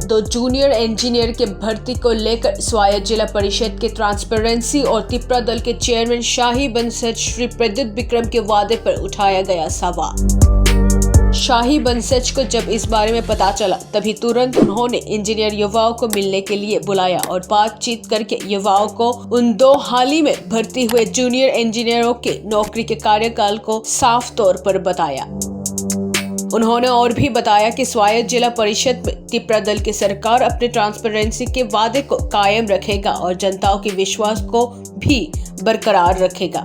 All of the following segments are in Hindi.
दो जूनियर इंजीनियर के भर्ती को लेकर स्वायत्त जिला परिषद के ट्रांसपेरेंसी और तिपरा दल के चेयरमैन शाही बंसज श्री प्रद्युत विक्रम के वादे पर उठाया गया सवाल। शाही बंसज को जब इस बारे में पता चला तभी तुरंत उन्होंने इंजीनियर युवाओं को मिलने के लिए बुलाया और बातचीत करके युवाओं को उन दो हाल ही में भर्ती हुए जूनियर इंजीनियरों के नौकरी के कार्यकाल को साफ तौर पर बताया। उन्होंने और भी बताया कि स्वायत्त जिला परिषद में तिपरा दल की सरकार अपने ट्रांसपेरेंसी के वादे को कायम रखेगा और जनताओं के विश्वास को भी बरकरार रखेगा।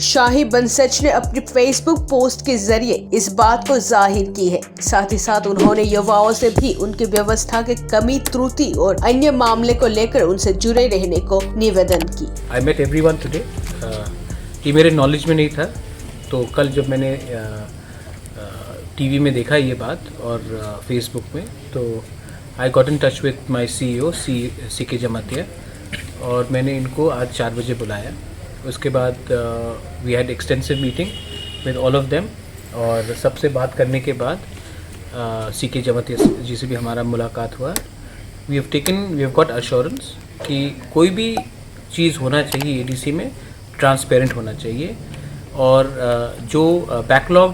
शाही बंसज ने अपनी फेसबुक पोस्ट के जरिए इस बात को जाहिर की है। साथ ही साथ उन्होंने युवाओं से भी उनकी व्यवस्था के कमी त्रुटि और अन्य मामले को लेकर उनसे जुड़े रहने को निवेदन की। I met everyone today. ये मेरे नॉलेज में नहीं था, तो कल जब मैंने टीवी में देखा ये बात और फेसबुक में, तो I got in touch with my CEO CK Jamatia और मैंने इनको आज 4 बजे बुलाया। उसके बाद we had extensive meeting with all of them और सबसे बात करने के बाद CK जमातिया जी से भी हमारा मुलाकात हुआ। वी हैव गॉट अश्योरेंस कि कोई भी चीज़ होना चाहिए ADC में ट्रांसपेरेंट होना चाहिए और जो बैकलॉग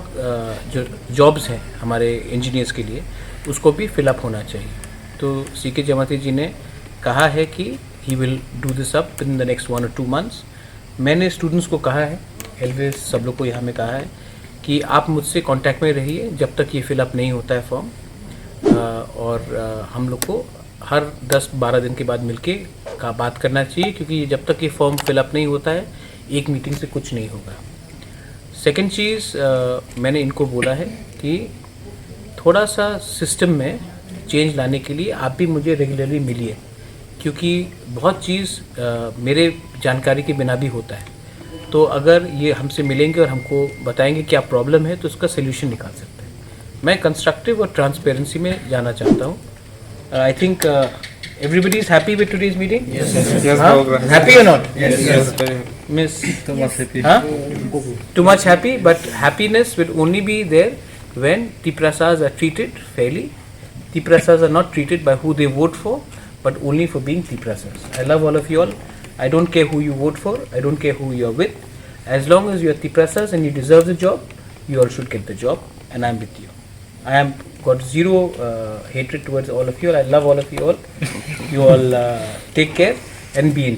जो जॉब्स हैं हमारे इंजीनियर्स के लिए उसको भी फिलअप होना चाहिए। तो CK जमातिया जी ने कहा है कि he will do this up in the next 1 or 2 months। मैंने स्टूडेंट्स को कहा है, एलवेज सब लोग को यहाँ में कहा है कि आप मुझसे कांटेक्ट में रहिए जब तक ये फिलअप नहीं होता है फॉर्म, और हम लोग को हर 10-12 दिन के बाद मिलके का बात करना चाहिए, क्योंकि जब तक ये फॉर्म फिलअप नहीं होता है एक मीटिंग से कुछ नहीं होगा। सेकेंड चीज़ मैंने इनको बोला है कि थोड़ा सा सिस्टम में चेंज लाने के लिए आप भी मुझे रेगुलरली मिलिए, क्योंकि बहुत चीज़ मेरे जानकारी के बिना भी होता है। तो अगर ये हमसे मिलेंगे और हमको बताएंगे क्या प्रॉब्लम है तो उसका सोल्यूशन निकाल सकते हैं। मैं कंस्ट्रक्टिव और ट्रांसपेरेंसी में जाना चाहता हूँ। I think everybody is happy with today's meeting? Yes. Happy or not? Yes. Miss? Too much happy. Too much happy, but happiness will only be there when Tiprasas are treated fairly. Tiprasas are not treated by who they vote for, but only for being Tiprasas. I love all of you all. I don't care who you vote for. I don't care who you are with. As long as you are Tiprasas and you deserve the job, you all should get the job, and I am with you. I am got zero hatred towards all of you all. I love all of you all. You all take care and be in